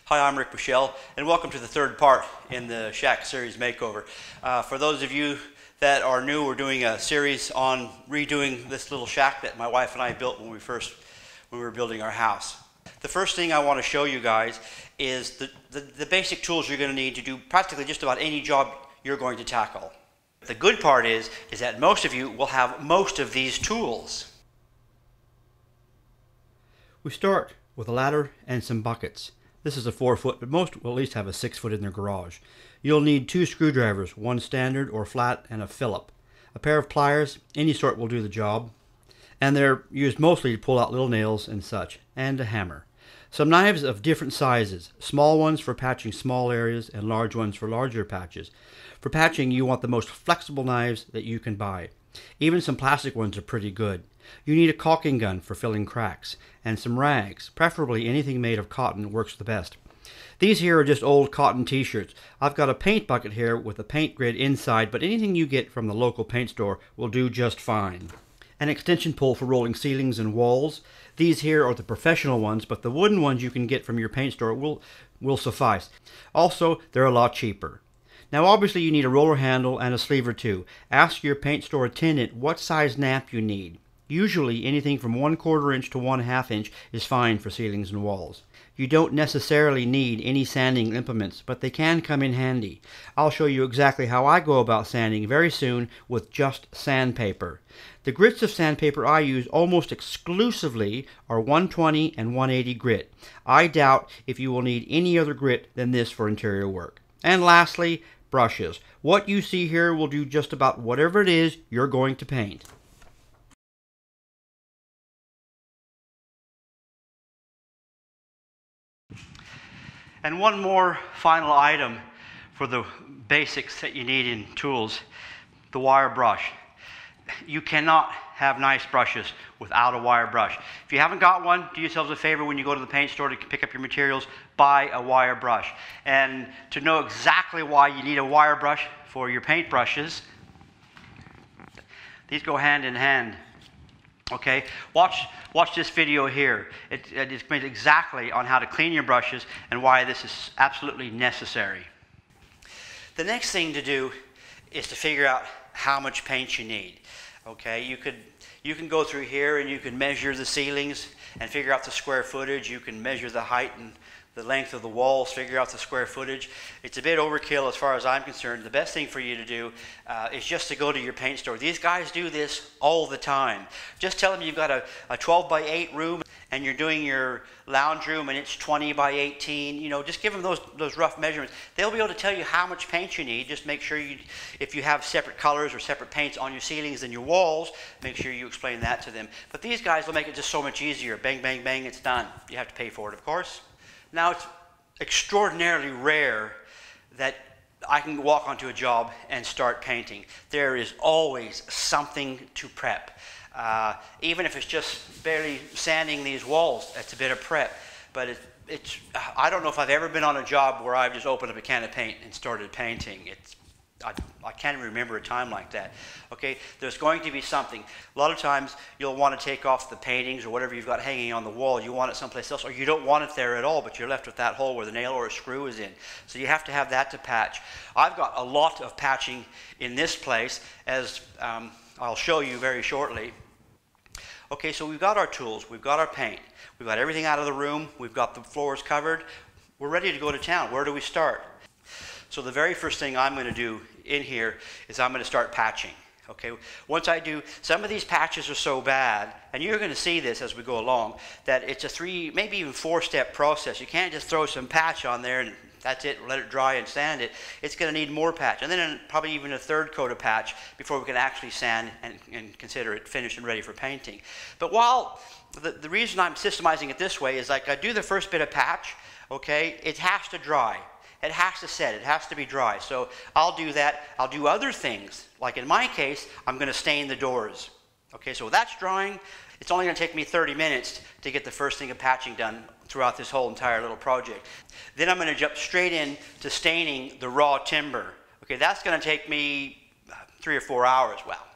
Hi, I'm Rick Michelle, and welcome to the third part in the Shack series Makeover. For those of you that are new, we're doing a series on redoing this little shack that my wife and I built when we were building our house. The first thing I want to show you guys is the basic tools you're going to need to do practically just about any job you're going to tackle. The good part is that most of you will have most of these tools. We start with a ladder and some buckets. This is a 4-foot, but most will at least have a 6-foot in their garage. You'll need 2 screwdrivers, one standard or flat and a Phillip. A pair of pliers, any sort will do the job. And they're used mostly to pull out little nails and such, and a hammer. Some knives of different sizes, small ones for patching small areas and large ones for larger patches. For patching, you want the most flexible knives that you can buy. Even some plastic ones are pretty good. You need a caulking gun for filling cracks, and some rags. Preferably anything made of cotton works the best. These here are just old cotton t-shirts. I've got a paint bucket here with a paint grid inside, but anything you get from the local paint store will do just fine. An extension pole for rolling ceilings and walls. These here are the professional ones, but the wooden ones you can get from your paint store will suffice. Also, they're a lot cheaper. Now obviously you need a roller handle and a sleeve or two. Ask your paint store attendant what size nap you need. Usually anything from 1/4 inch to 1/2 inch is fine for ceilings and walls. You don't necessarily need any sanding implements, but they can come in handy. I'll show you exactly how I go about sanding very soon with just sandpaper. The grits of sandpaper I use almost exclusively are 120 and 180 grit. I doubt if you will need any other grit than this for interior work. And lastly, brushes. What you see here will do just about whatever it is you're going to paint. And one more final item for the basics that you need in tools, the wire brush. You cannot have nice brushes without a wire brush. If you haven't got one, do yourselves a favor when you go to the paint store to pick up your materials, buy a wire brush. And to know exactly why you need a wire brush for your paint brushes, these go hand in hand. Okay, watch this video here. It explains exactly on how to clean your brushes and why this is absolutely necessary. The next thing to do is to figure out how much paint you need. Okay, you can go through here and you can measure the ceilings and figure out the square footage. You can measure the height and the length of the walls, figure out the square footage. It's a bit overkill as far as I'm concerned. The best thing for you to do is just to go to your paint store. These guys do this all the time. Just tell them you've got a 12 by 8 room and you're doing your lounge room and it's 20 by 18. You know, just give them those rough measurements. They'll be able to tell you how much paint you need. Just make sure if you have separate colors or separate paints on your ceilings and your walls, make sure you explain that to them. But these guys will make it just so much easier. Bang, bang, bang, it's done. You have to pay for it, of course. Now, it's extraordinarily rare that I can walk onto a job and start painting. There is always something to prep. Even if it's just barely sanding these walls, it's a bit of prep. But I don't know if I've ever been on a job where I've just opened up a can of paint and started painting. I can't even remember a time like that. Okay, there's going to be something. A lot of times you'll want to take off the paintings or whatever you've got hanging on the wall. You want it someplace else, or you don't want it there at all, but you're left with that hole where the nail or a screw is in. So you have to have that to patch. I've got a lot of patching in this place, as I'll show you very shortly. Okay, so we've got our tools, we've got our paint, we've got everything out of the room, we've got the floors covered. We're ready to go to town. Where do we start? So the very first thing I'm going to do in here is I'm going to start patching. Okay, once I do, some of these patches are so bad, and you're going to see this as we go along, that it's a 3, maybe even 4-step process. You can't just throw some patch on there and that's it, let it dry and sand it. It's going to need more patch, and then probably even a 3rd coat of patch before we can actually sand and consider it finished and ready for painting. But while the reason I'm systemizing it this way is like I do the first bit of patch, okay, it has to dry. It has to set, it has to be dry. So I'll do that. I'll do other things. Like in my case, I'm going to stain the doors. Okay, so that's drying. It's only going to take me 30 minutes to get the first thing of patching done throughout this whole entire little project. Then I'm going to jump straight in to staining the raw timber. Okay, that's going to take me 3 or 4 hours. Well,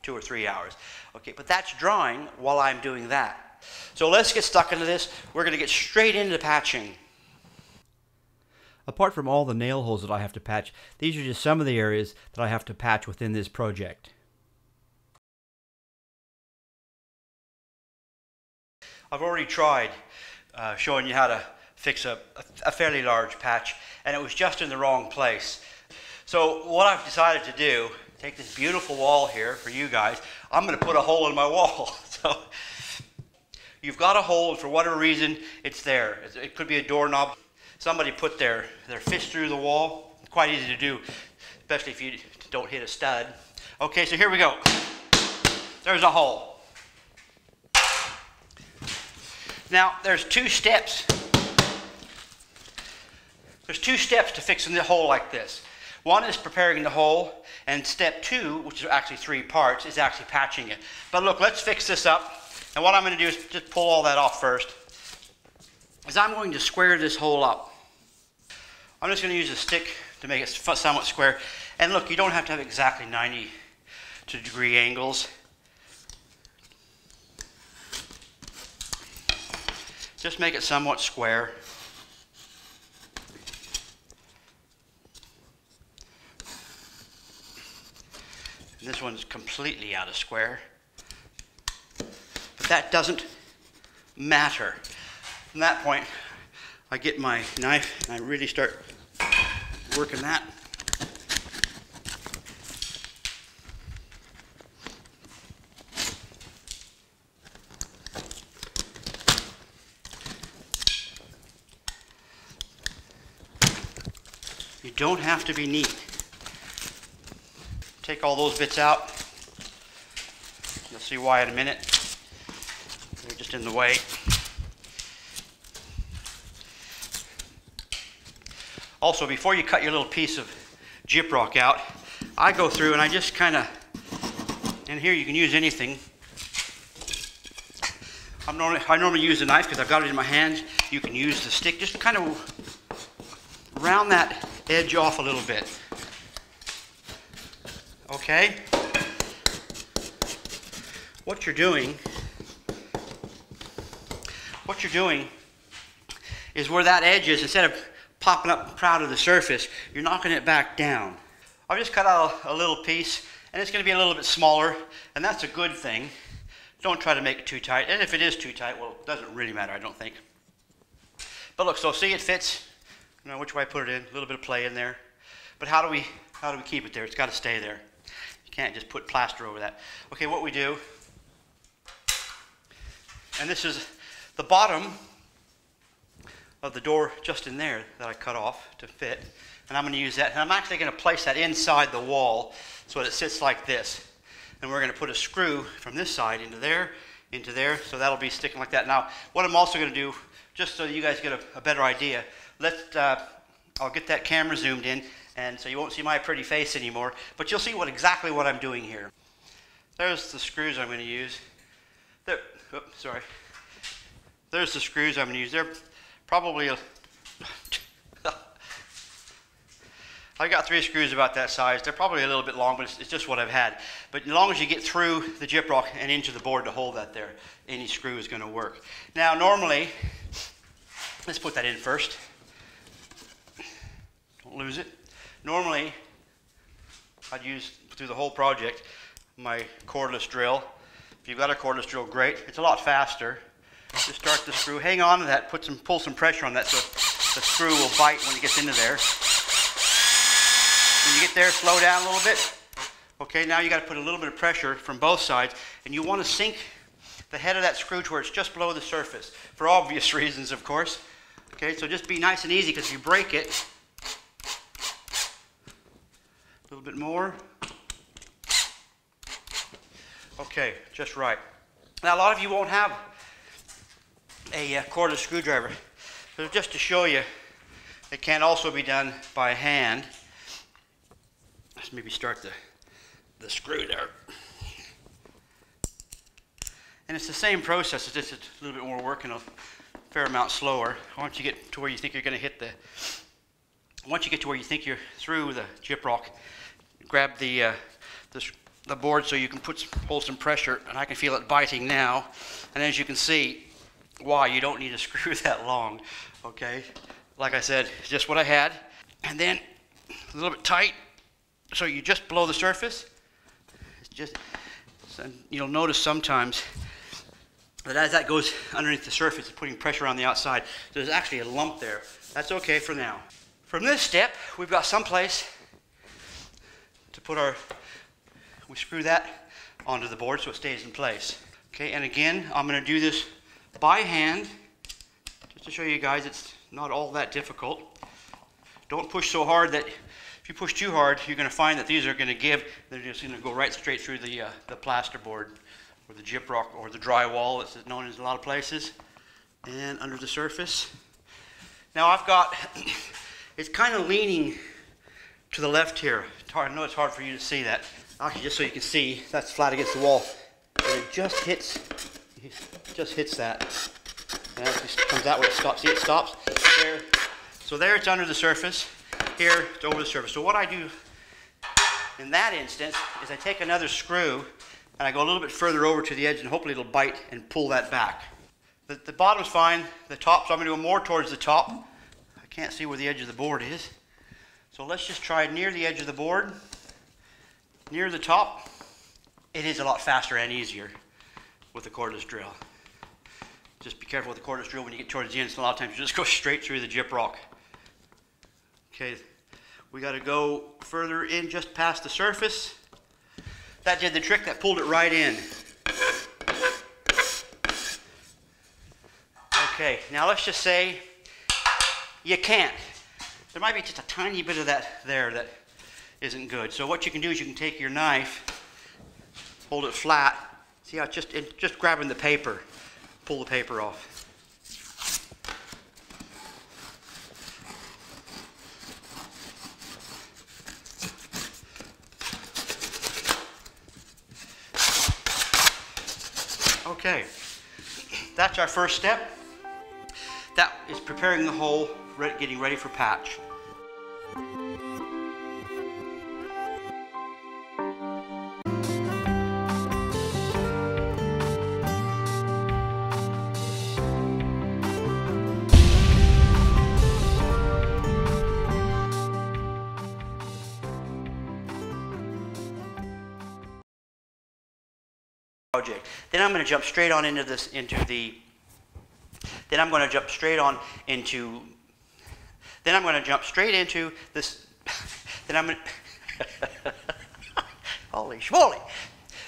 2 or 3 hours. Okay, but that's drying while I'm doing that. So let's get stuck into this. We're going to get straight into patching. Apart from all the nail holes that I have to patch, these are just some of the areas that I have to patch within this project. I've already tried showing you how to fix a fairly large patch, and it was just in the wrong place. So what I've decided to do, take this beautiful wall here for you guys, I'm going to put a hole in my wall. So you've got a hole, and for whatever reason it's there. It could be a doorknob. Somebody put their fist through the wall. It's quite easy to do, especially if you don't hit a stud. Okay, so here we go. There's a hole. Now there's two steps. There's two steps to fixing the hole like this. One is preparing the hole, and step two, which is actually 3 parts, is actually patching it. But look, let's fix this up. And what I'm going to do is just pull all that off first. Is I'm going to square this hole up. I'm just going to use a stick to make it somewhat square. And look, you don't have to have exactly 90-degree angles. Just make it somewhat square. And this one's completely out of square. But that doesn't matter. From that point, I get my knife and I really start working that. You don't have to be neat. Take all those bits out. You'll see why in a minute. They're just in the way. Also, before you cut your little piece of gyprock out, I go through and I just kind of, and here you can use anything. I normally use a knife because I've got it in my hands. You can use the stick, just kind of round that edge off a little bit. Okay? What you're doing is where that edge is, instead of popping up proud of the surface, you're knocking it back down. I've just cut out a little piece, and it's going to be a little bit smaller, and that's a good thing. Don't try to make it too tight, and if it is too tight, well, it doesn't really matter, I don't think. But look, so see, it fits. You know which way I put it in, a little bit of play in there. But how do we keep it there? It's got to stay there. You can't just put plaster over that. Okay, what we do, and this is the bottom of the door just in there that I cut off to fit, and I'm going to use that, and I'm actually going to place that inside the wall so that it sits like this, and we're going to put a screw from this side into there, so that'll be sticking like that. Now what I'm also going to do, just so you guys get a better idea, I'll get that camera zoomed in, and so you won't see my pretty face anymore, but you'll see exactly what I'm doing here. There's the screws I'm going to use. There, oops, sorry. There's the screws I'm going to use. They're probably I've got 3 screws about that size. They're probably a little bit long, but it's just what I've had. But as long as you get through the gyprock and into the board to hold that there, any screw is going to work. Now normally, let's put that in first. Don't lose it. Normally, I'd use, through the whole project, my cordless drill. If you've got a cordless drill, great. It's a lot faster. Just start the screw, hang on to that, pull some pressure on that so the screw will bite when it gets into there. When you get there, slow down a little bit. Okay, now you got to put a little bit of pressure from both sides, and you want to sink the head of that screw to where it's just below the surface, for obvious reasons, of course. Okay, so just be nice and easy, because if you break it, a little bit more. Okay, just right. Now a lot of you won't have a cordless screwdriver, so just to show you, it can also be done by hand. Let's maybe start the screw there. And it's the same process, it's just a little bit more work and a fair amount slower. Once you get to where you think you're going to hit once you get to where you think you're through the gyprock, grab the board so you can hold some pressure, and I can feel it biting now. And as you can see, why you don't need a screw that long. Okay, like I said, just what I had. And then a little bit tight, so you just below the surface. It's just, you'll notice sometimes that as that goes underneath the surface, it's putting pressure on the outside. So there's actually a lump there. That's okay for now. From this step, we've got some place to put we screw that onto the board so it stays in place. Okay, and again, I'm going to do this by hand, just to show you guys it's not all that difficult. Don't push so hard that if you push too hard, you're going to find that these are going to give. They're just going to go right straight through the plasterboard, or the gyprock, or the drywall, it's known as a lot of places, and under the surface. Now I've got, it's kind of leaning to the left here. It's hard, I know it's hard for you to see that. Actually, just so you can see, that's flat against the wall. And it just hits that. And it just comes that way, it stops. See, it stops there. So there it's under the surface. Here it's over the surface. So what I do in that instance is I take another screw and I go a little bit further over to the edge, and hopefully it'll bite and pull that back. The bottom's fine, the top, so I'm going to go more towards the top. I can't see where the edge of the board is. So let's just try near the edge of the board, near the top. It is a lot faster and easier with the cordless drill. Just be careful with the cordless drill when you get towards the end, so a lot of times you just go straight through the gyprock. Okay, we got to go further in just past the surface. That did the trick, that pulled it right in. Okay, now let's just say you can't. There might be just a tiny bit of that there that isn't good. So what you can do is you can take your knife, hold it flat. See how it's just grabbing the paper, pull the paper off. Okay, that's our first step. That is preparing the hole, getting ready for patch. Project. Then I'm going to jump straight on into this, then I'm going to jump straight into this, then I'm going to, holy schmoly.